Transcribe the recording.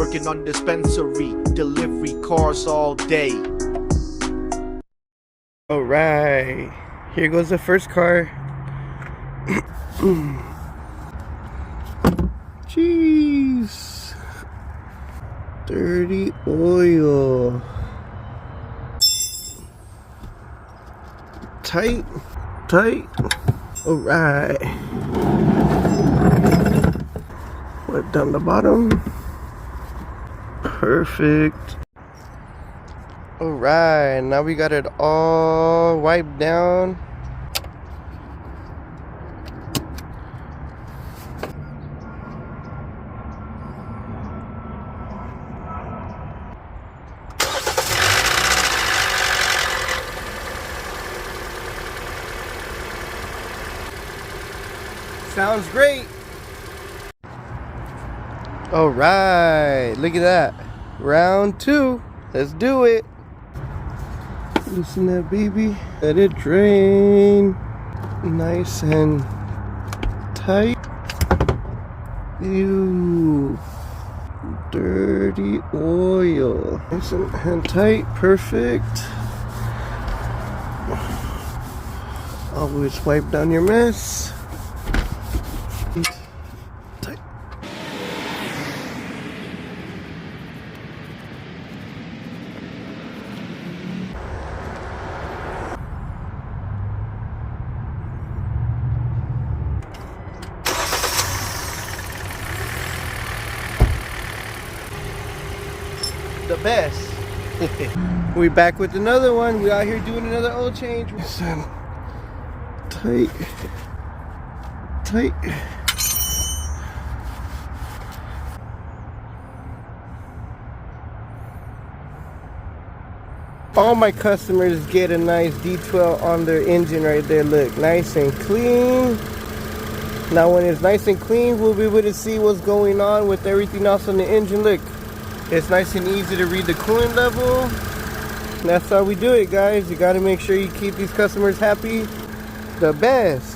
working on dispensary, delivery cars all day. Alright, here goes the first car. Jeez. Dirty oil. Tight. Alright. Wipe down the bottom. Perfect. Alright, now we got it all wiped down. Sounds great. All right, look at that. Round 2. Let's do it. Loosen that baby. Let it drain. Nice and tight. Ew. Dirty oil. Nice and tight. Perfect. Always wipe down your mess. Tight. The best. We back with another one. We out here doing another oil change. Listen. Tight. All my customers get a nice D12 on their engine right there. Look, nice and clean. Now when it's nice and clean, we'll be able to see what's going on with everything else on the engine. Look, it's nice and easy to read the coolant level. And that's how we do it, guys. You got to make sure you keep these customers happy. The best.